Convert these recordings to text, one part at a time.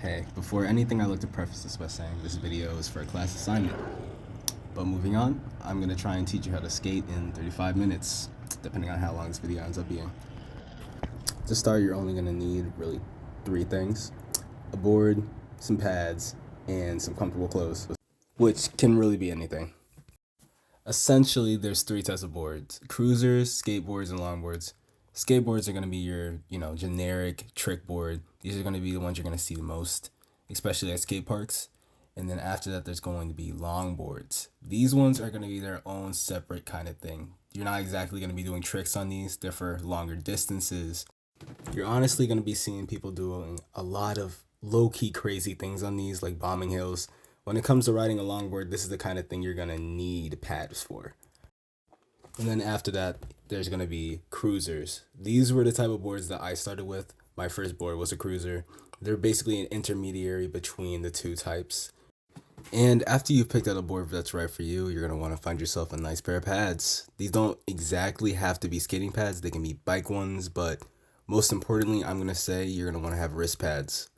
Hey, before anything, I'd like to preface this by saying this video is for a class assignment. But moving on, I'm going to try and teach you how to skate in 35 minutes, depending on how long this video ends up being. To start, you're only going to need really 3 things: a board, some pads, and some comfortable clothes, which can really be anything. Essentially, there's 3 types of boards: cruisers, skateboards, and longboards. Skateboards are going to be your, generic trick board. These are going to be the ones you're going to see the most, especially at skate parks. And then after that, there's going to be longboards. These ones are going to be their own separate kind of thing. You're not exactly going to be doing tricks on these. They're for longer distances. You're honestly going to be seeing people doing a lot of low-key crazy things on these, like bombing hills. When it comes to riding a longboard, this is the kind of thing you're going to need pads for. And then after that, there's going to be cruisers. These were the type of boards that I started with. My first board was a cruiser. They're basically an intermediary between the 2 types. And after you've picked out a board that's right for you, you're going to want to find yourself a nice pair of pads. These don't exactly have to be skating pads. They can be bike ones, but most importantly, I'm going to say you're going to want to have wrist pads.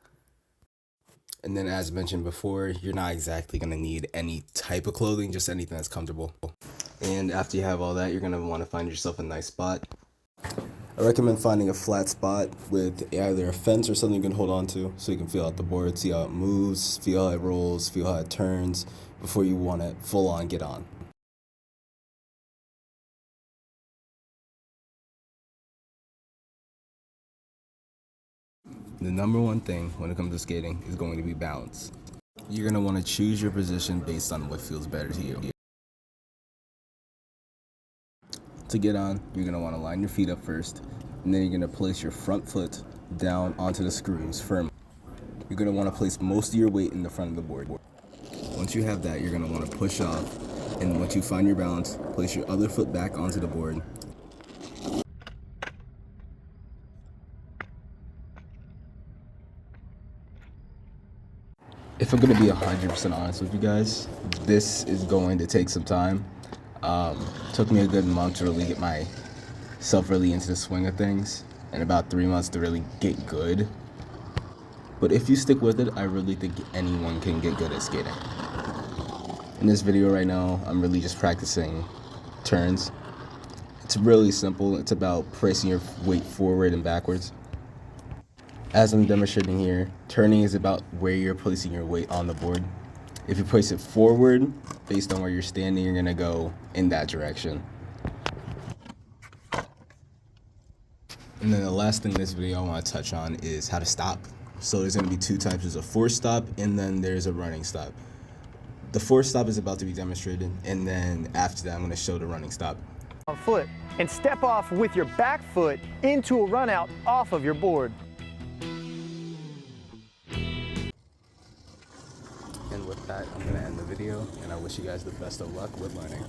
And then, as mentioned before, you're not exactly going to need any type of clothing, just anything that's comfortable. And after you have all that, you're going to want to find yourself a nice spot. I recommend finding a flat spot with either a fence or something you can hold on to so you can feel out the board, see how it moves, feel how it rolls, feel how it turns before you want to full on get on. The number one thing when it comes to skating is going to be balance. You're going to want to choose your position based on what feels better to you. To get on, you're going to want to line your feet up first, and then you're going to place your front foot down onto the screws firmly. You're going to want to place most of your weight in the front of the board. Once you have that, you're going to want to push off, and once you find your balance, place your other foot back onto the board. If I'm going to be 100% honest with you guys, this is going to take some time. Took me a good month to really get myself really into the swing of things, and about 3 months to really get good. But if you stick with it, I really think anyone can get good at skating. In this video right now, I'm really just practicing turns. It's really simple. It's about placing your weight forward and backwards. As I'm demonstrating here, turning is about where you're placing your weight on the board. If you place it forward, based on where you're standing, you're gonna go in that direction. And then the last thing in this video I want to touch on is how to stop. So there's gonna be 2 types. There's a forced stop, and then there's a running stop. The forced stop is about to be demonstrated, and then after that, I'm gonna show the running stop. On foot and step off with your back foot into a run out off of your board. And with that, I'm gonna end the video, and I wish you guys the best of luck with learning.